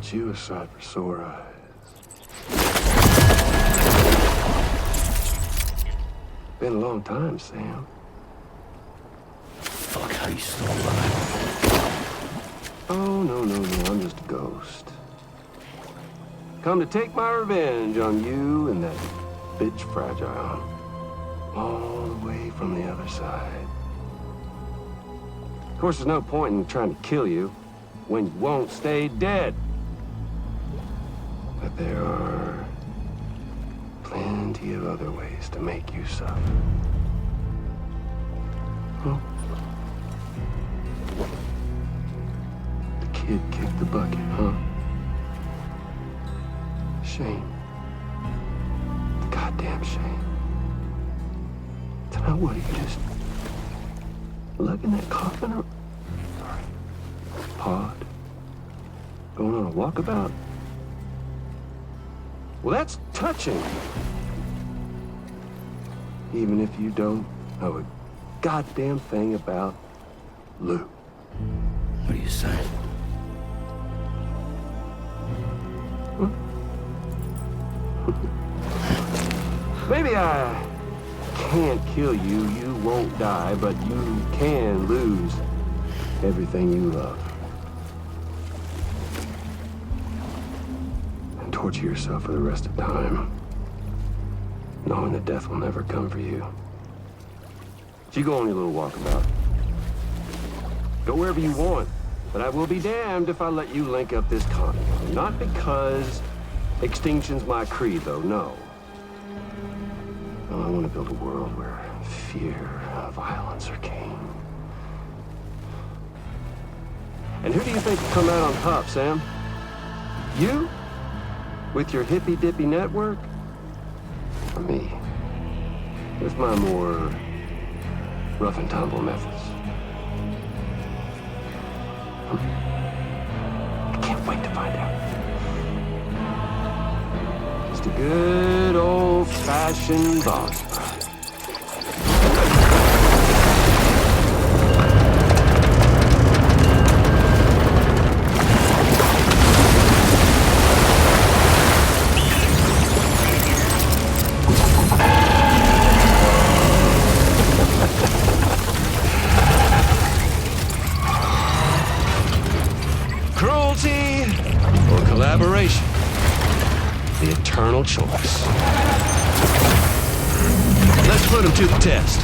Bet you a sight for sore eyes. Been a long time, Sam. Fuck, how you still alive? Oh, no, I'm just a ghost. Come to take my revenge on you and that bitch Fragile. All the way from the other side. Of course, there's no point in trying to kill you when you won't stay dead. But there are plenty of other ways to make you suffer. Huh? The kid kicked the bucket, huh? Shame. Goddamn shame. Tonight, what, are you just lugging that coffin or pod? Going on a walkabout? Well, that's touching. Even if you don't know a goddamn thing about Lou. What are you saying? Huh? Maybe I can't kill you, you won't die, but you can lose everything you love. And torture yourself for the rest of time, knowing that death will never come for you. So you go on your little walkabout. Go wherever you want, but I will be damned if I let you link up this continent. Not because extinction's my creed, though, no. I want to build a world where fear and violence are king. And who do you think will come out on top, Sam? You? With your hippy-dippy network? Or me? With my more rough and tumble methods? I can't wait to find out. Just a good old-fashioned boss fight. Cruelty or collaboration? The eternal choice. Let's put him to the test.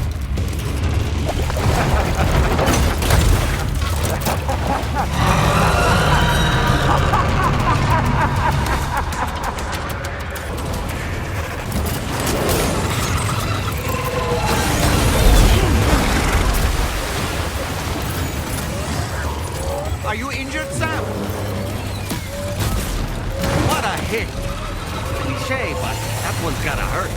Are you injured, Sam? What a hit! Cliche, but that one's gotta hurt.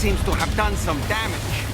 seems to have done some damage.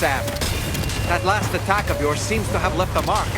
Sam. That last attack of yours seems to have left a mark.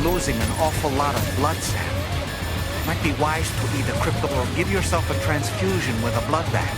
Losing an awful lot of blood, Sam. Might be wise to either cripple or give yourself a transfusion with a blood bag.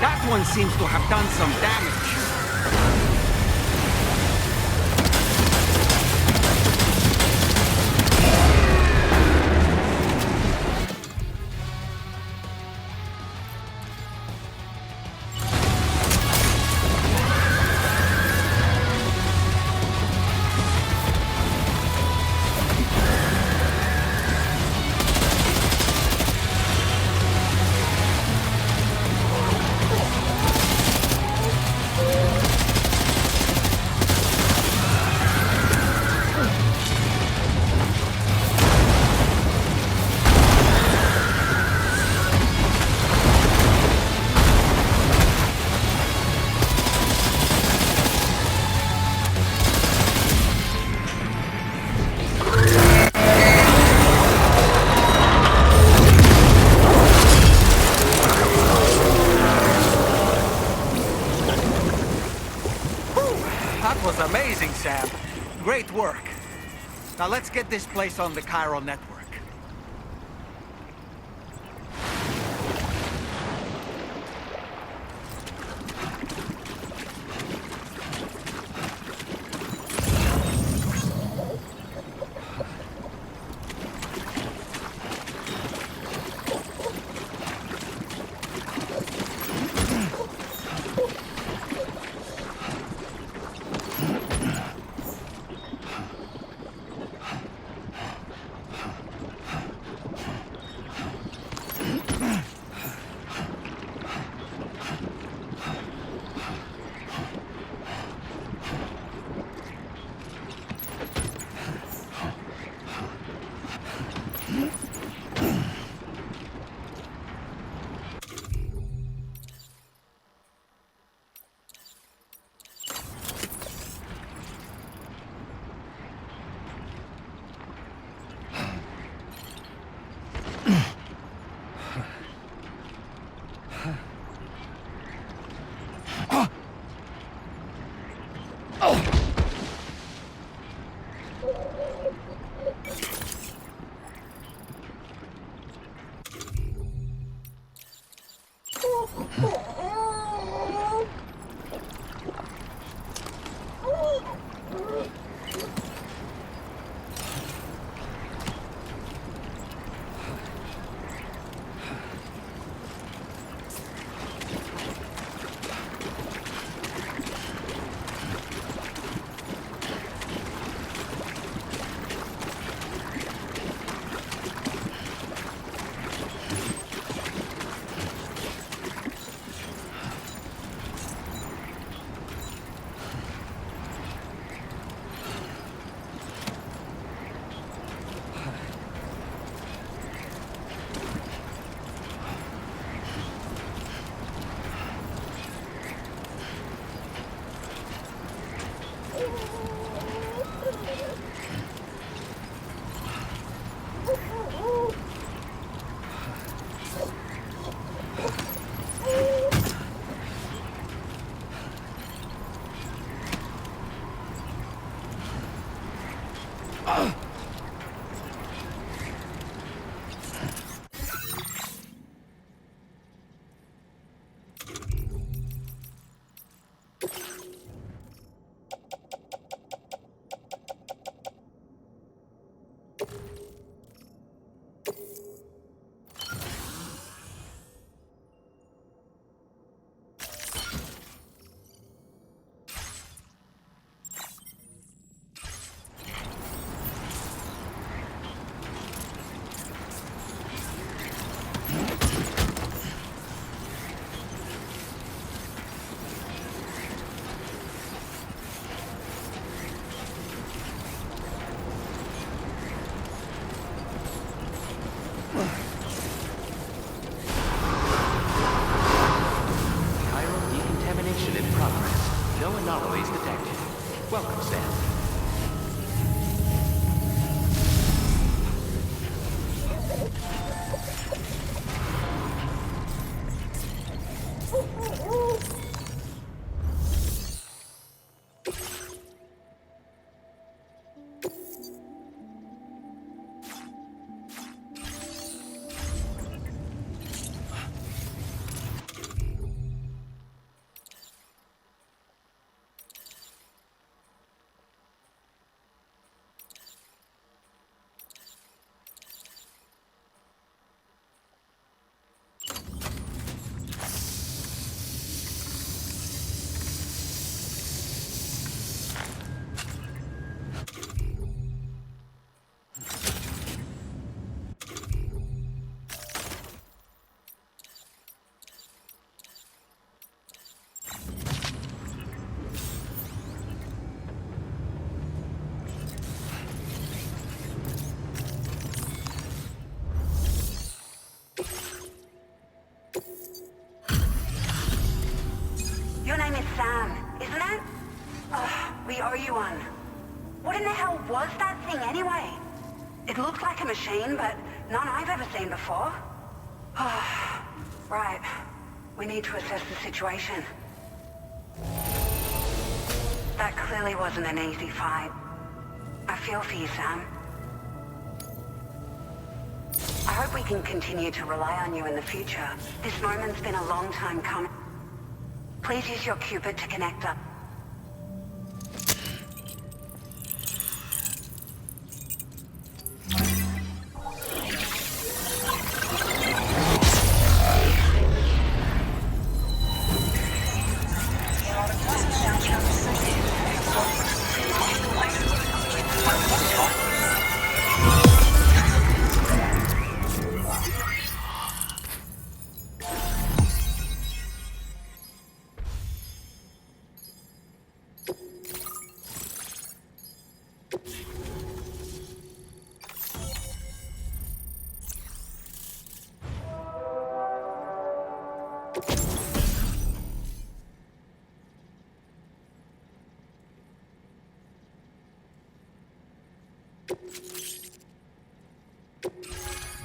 That one seems to have done some damage. That was amazing, Sam. Great work. Now let's get this place on the chiral network. Welcome, Sam. Your name is Sam, isn't it? We owe you one. What in the hell was that thing anyway? It looked like a machine, but none I've ever seen before. Right. We need to assess the situation. That clearly wasn't an easy fight. I feel for you, Sam. I hope we can continue to rely on you in the future. This moment's been a long time coming. Please use your Cupid to connect up.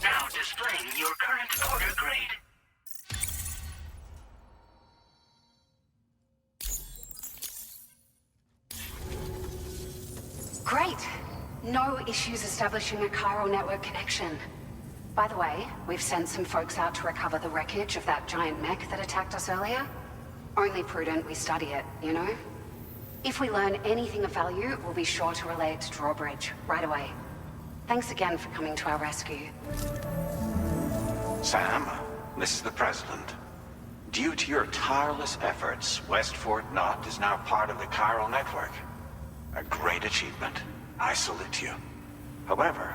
Now displaying your current order grade. Great! No issues establishing a chiral network connection. By the way, we've sent some folks out to recover the wreckage of that giant mech that attacked us earlier. Only prudent we study it, you know? If we learn anything of value, we'll be sure to relay it to Drawbridge right away. Thanks again for coming to our rescue. Sam, this is the President. Due to your tireless efforts, West Fort Knot is now part of the chiral network. A great achievement. I salute you. However,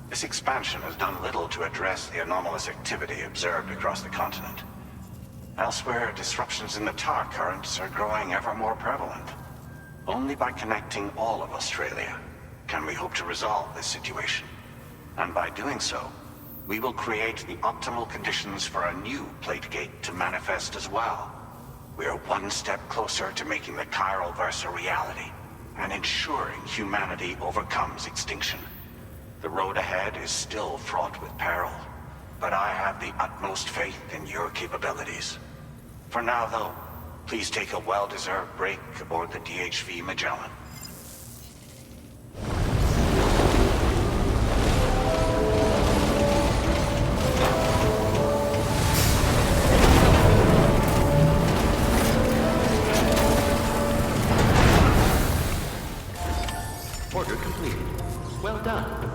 this expansion has done little to address the anomalous activity observed across the continent. Elsewhere, disruptions in the tar currents are growing ever more prevalent. Only by connecting all of Australia can we hope to resolve this situation. And by doing so, we will create the optimal conditions for a new Plategate to manifest as well. We are one step closer to making the chiral verse a reality, and ensuring humanity overcomes extinction. The road ahead is still fraught with peril, but I have the utmost faith in your capabilities. For now, though, please take a well-deserved break aboard the DHV Magellan. Order completed. Well done.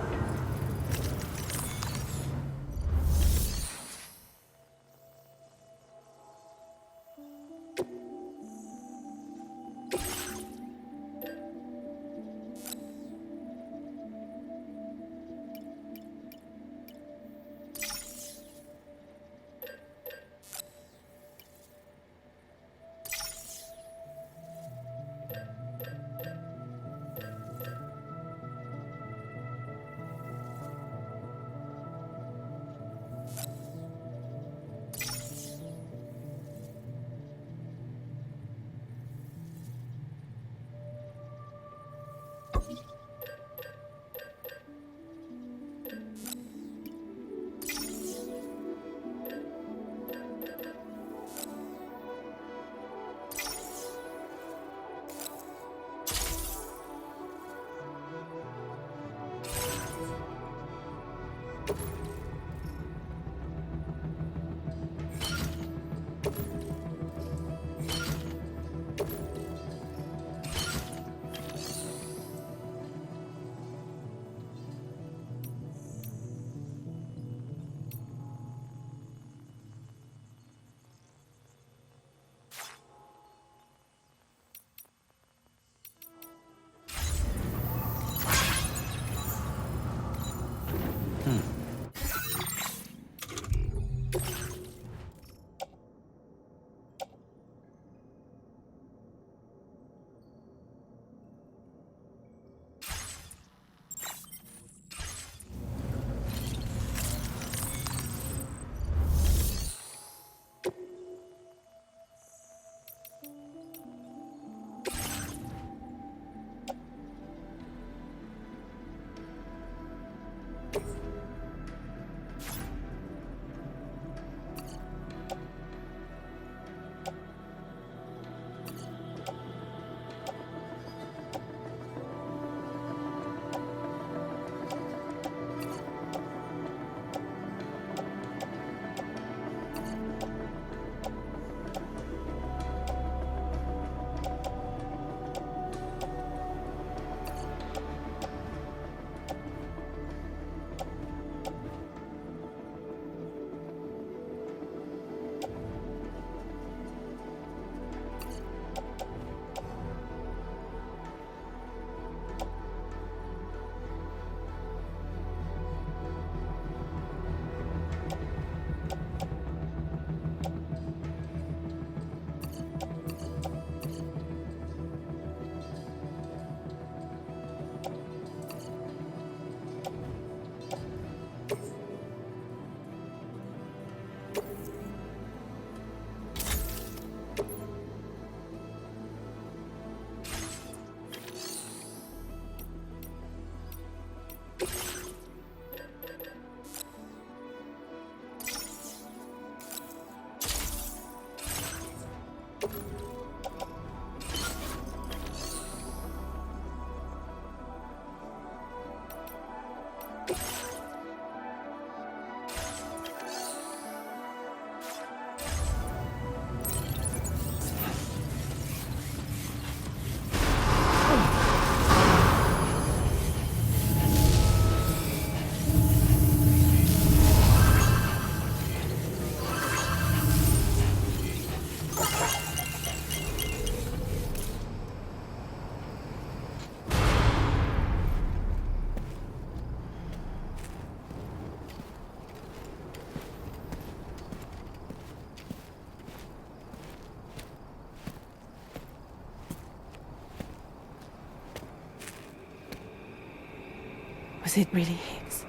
Was it really Higgs?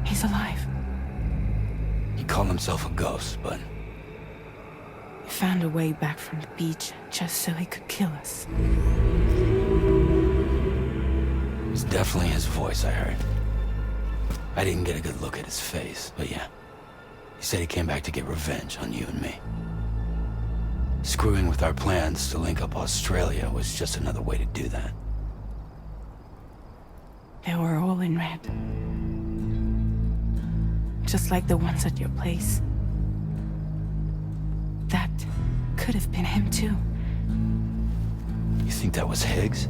He's alive. He called himself a ghost, but He found a way back from the beach just so he could kill us. it's definitely his voice I heard. I didn't get a good look at his face, but yeah. He said he came back to get revenge on you and me. Screwing with our plans to link up Australia was just another way to do that. They were all in red. Just like the ones at your place. That could have been him too. You think that was Higgs?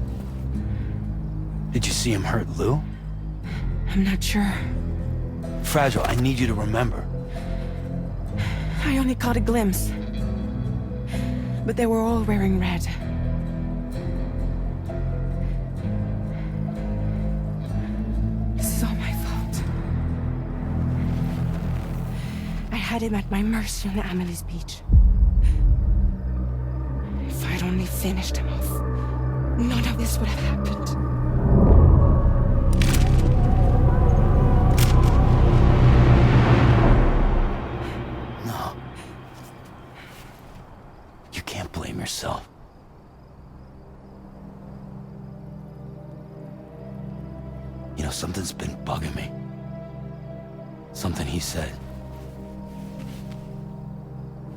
Did you see him hurt Lou? I'm not sure. Fragile, I need you to remember. I only caught a glimpse. But they were all wearing red. This is all my fault. I had him at my mercy on Amelie's beach. If I'd only finished him off, none of this would have happened. No. You can't blame yourself. You know, something's been bugging me. Something he said.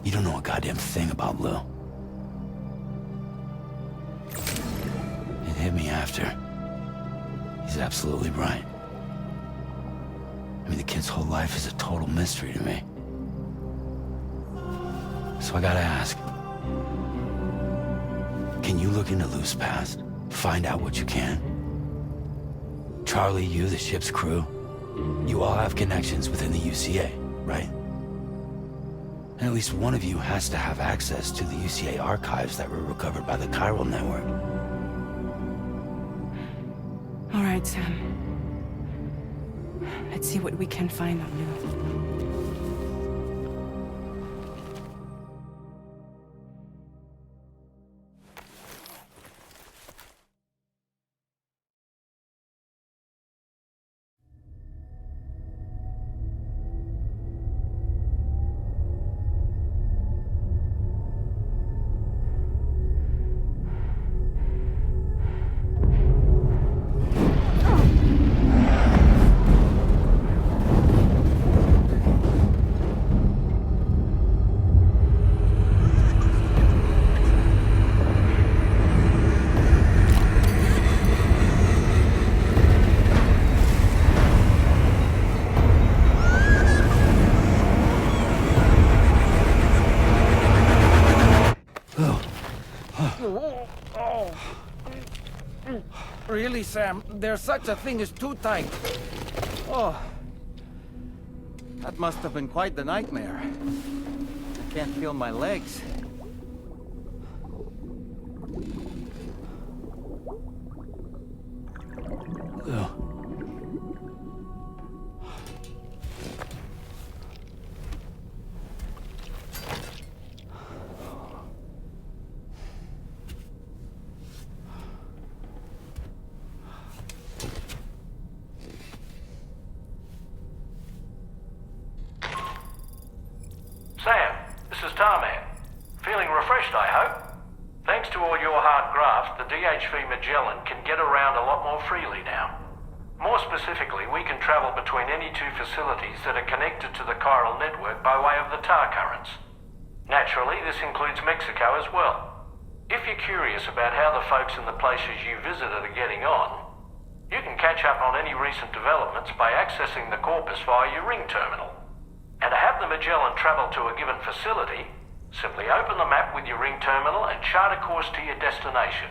You don't know a goddamn thing about Lou. It hit me after. He's absolutely right. kid's whole life is a total mystery to me. So I gotta ask, can you look into Lou's past? Find out what you can? Charlie, you, the ship's crew, you all have connections within the UCA, right? And at least one of you has to have access to the UCA archives that were recovered by the chiral network. All right, Sam. Let's see what we can find on Lou. Really, Sam? There's such a thing as too tight. Oh. That must have been quite the nightmare. I can't feel my legs. Lou. Sam, this is Tarman. Feeling refreshed, I hope? Thanks to all your hard graft, the DHV Magellan can get around a lot more freely now. More specifically, we can travel between any two facilities that are connected to the chiral network by way of the tar currents. Naturally, this includes Mexico as well. If you're curious about how the folks in the places you visited are getting on, you can catch up on any recent developments by accessing the corpus via your ring terminal. And to have the Magellan travel to a given facility, simply open the map with your ring terminal and chart a course to your destination.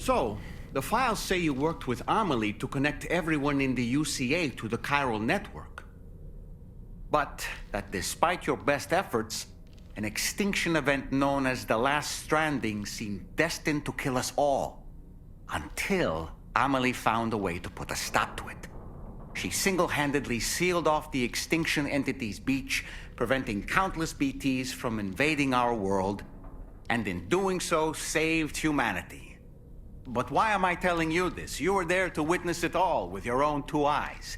So, the files say you worked with Amelie to connect everyone in the UCA to the chiral network. But that despite your best efforts, an extinction event known as the Last Stranding seemed destined to kill us all. Until Amelie found a way to put a stop to it. She single-handedly sealed off the extinction entity's beach, preventing countless BTs from invading our world, and in doing so, saved humanity. But why am I telling you this? You were there to witness it all with your own two eyes.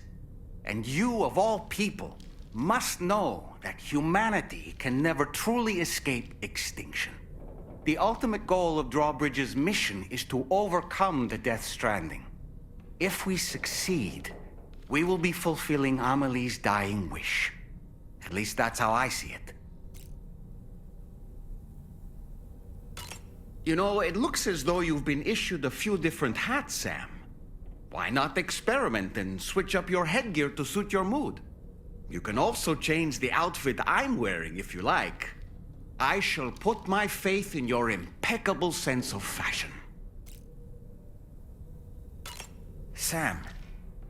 And you, of all people, must know that humanity can never truly escape extinction. The ultimate goal of Drawbridge's mission is to overcome the Death Stranding. If we succeed, we will be fulfilling Amelie's dying wish. At least that's how I see it. You know, it looks as though you've been issued a few different hats, Sam. Why not experiment and switch up your headgear to suit your mood? You can also change the outfit I'm wearing if you like. I shall put my faith in your impeccable sense of fashion. Sam,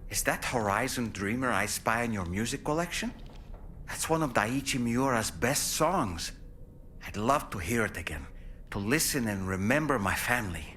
is that Horizon Dreamer I spy in your music collection? That's one of Daiichi Miura's best songs. I'd love to hear it again, to listen and remember my family.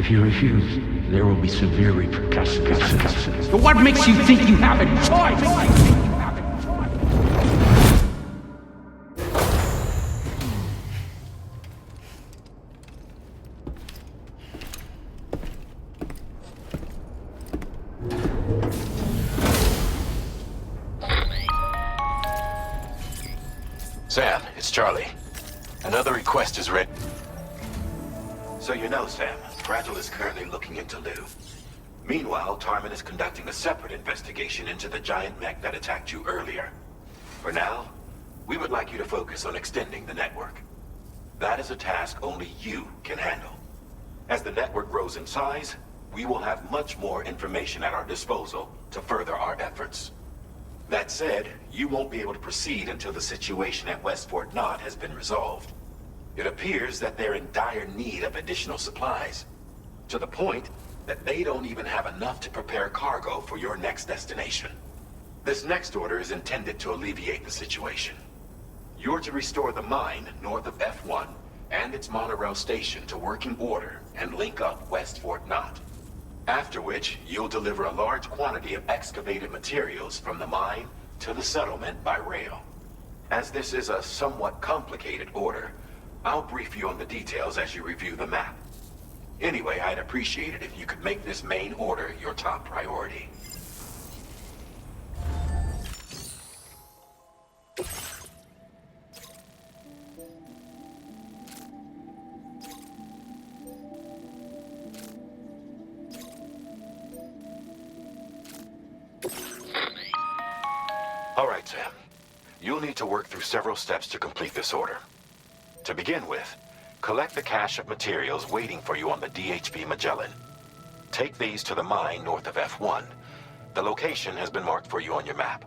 If you refuse, there will be severe repercussions. But what makes you think you have a choice? It's Charlie. Another request is ready. So you know, Sam, Fragile is currently looking into Lou. Meanwhile, Tarman is conducting a separate investigation into the giant mech that attacked you earlier. For now, we would like you to focus on extending the network. That is a task only you can handle. As the network grows in size, we will have much more information at our disposal to further our efforts. That said, you won't be able to proceed until the situation at West Fort Knott has been resolved. It appears that they're in dire need of additional supplies, to the point that they don't even have enough to prepare cargo for your next destination. This next order is intended to alleviate the situation. You're to restore the mine north of F1 and its monorail station to working order and link up West Fort Knott. After which, you'll deliver a large quantity of excavated materials from the mine to the settlement by rail. As this is a somewhat complicated order, I'll brief you on the details as you review the map. Anyway, I'd appreciate it if you could make this main order your top priority. All right, Sam. You'll need to work through several steps to complete this order. To begin with, collect the cache of materials waiting for you on the DHV Magellan. Take these to the mine north of F1. The location has been marked for you on your map.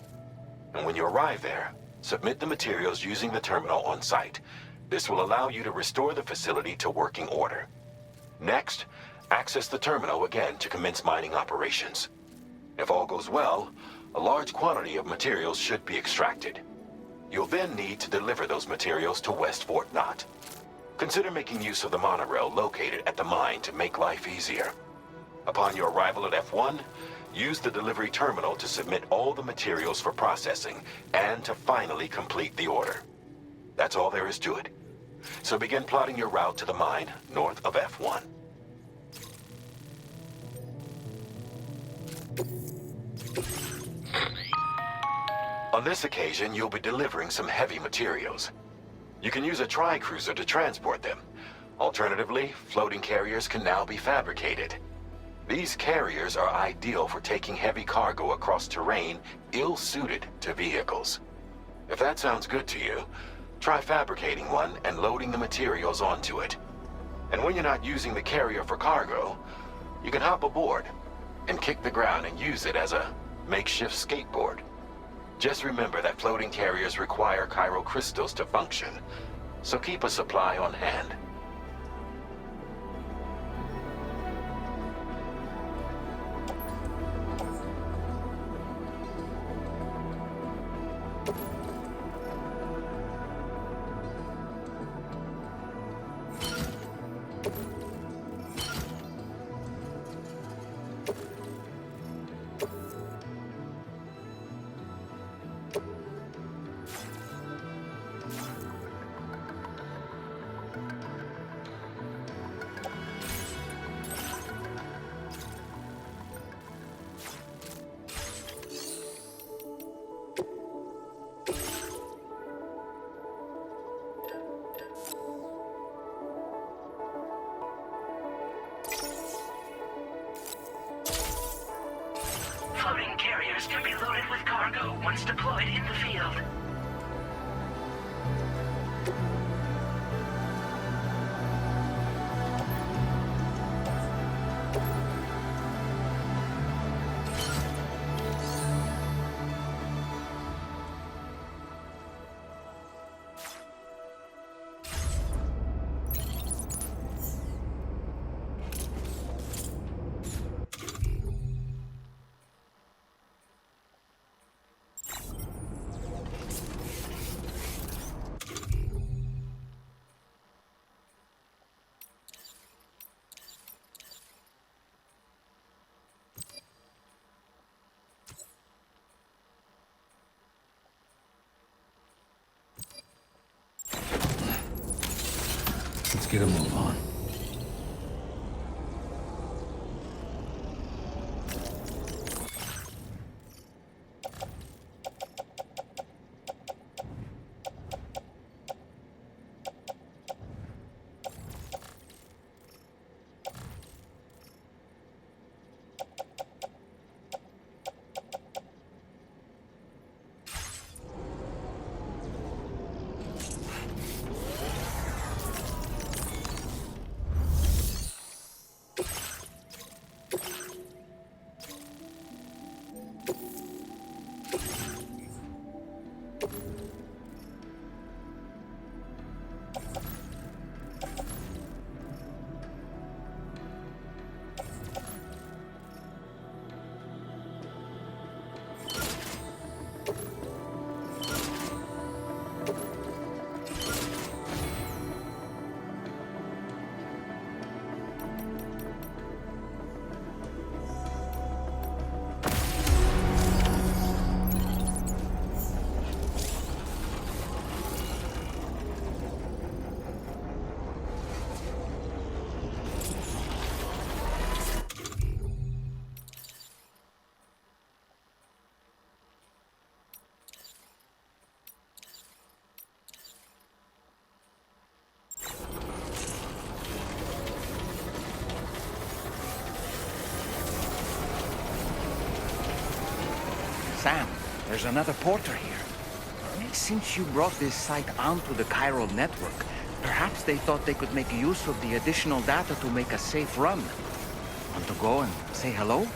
And when you arrive there, submit the materials using the terminal on site. This will allow you to restore the facility to working order. Next, access the terminal again to commence mining operations. If all goes well, a large quantity of materials should be extracted. You'll then need to deliver those materials to West Fort Knott. Consider making use of the monorail located at the mine to make life easier. Upon your arrival at F1, use the delivery terminal to submit all the materials for processing and to finally complete the order. That's all there is to it. So begin plotting your route to the mine north of F1. On this occasion, you'll be delivering some heavy materials. You can use a tri-cruiser to transport them. Alternatively, floating carriers can now be fabricated. These carriers are ideal for taking heavy cargo across terrain ill-suited to vehicles. If that sounds good to you, try fabricating one and loading the materials onto it. And when you're not using the carrier for cargo, you can hop aboard and kick the ground and use it as a makeshift skateboard. Just remember that floating carriers require chiral crystals to function, so keep a supply on hand. Floating carriers can be loaded with cargo once deployed in the field. Let's get a move on. Sam, there's another porter here. Since you brought this site onto the chiral network, perhaps they thought they could make use of the additional data to make a safe run. Want to go and say hello?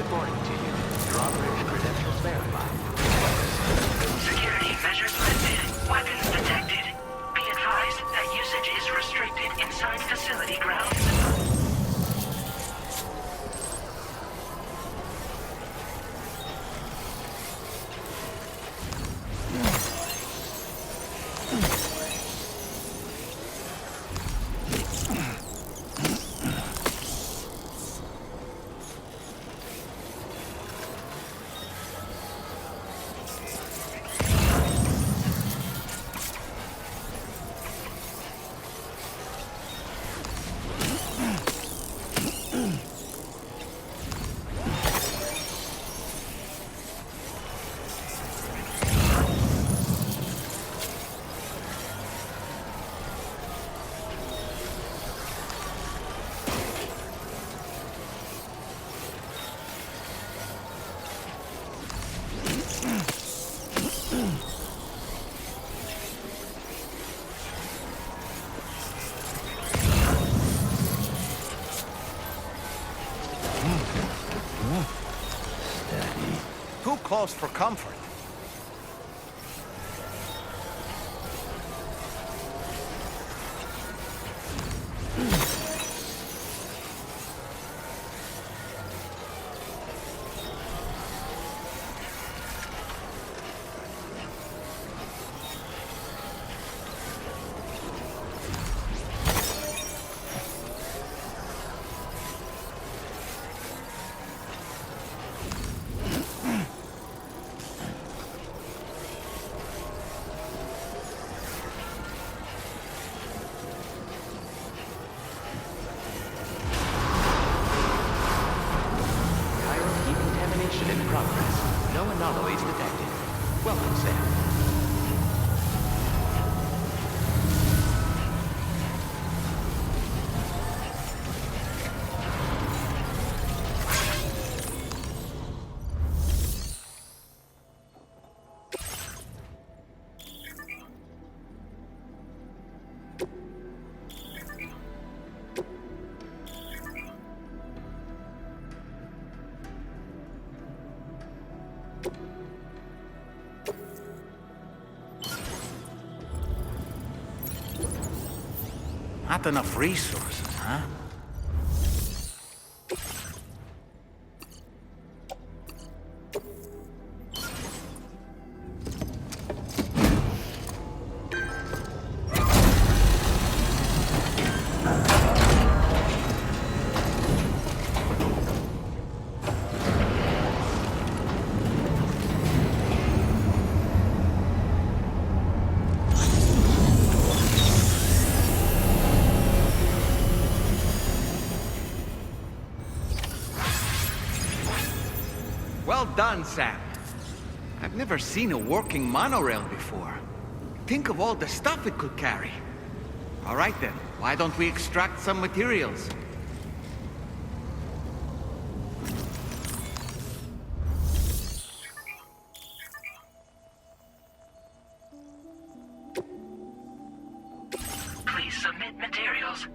reporting to you. Your operator's credentials verified. Security measures lifted. Weapons detected. Be advised that usage is restricted inside facility grounds. Too close for comfort. In progress. No anomalies detected. Welcome, Sam. Not enough resources, huh? Well done, Sam. I've never seen a working monorail before. Think of all the stuff it could carry. All right then, why don't we extract some materials? Please submit materials.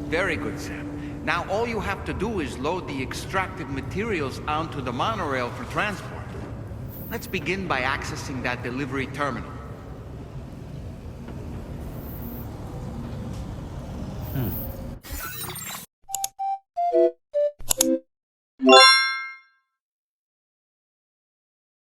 Very good, Sam. Now all you have to do is load the extracted materials onto the monorail for transport. Let's begin by accessing that delivery terminal.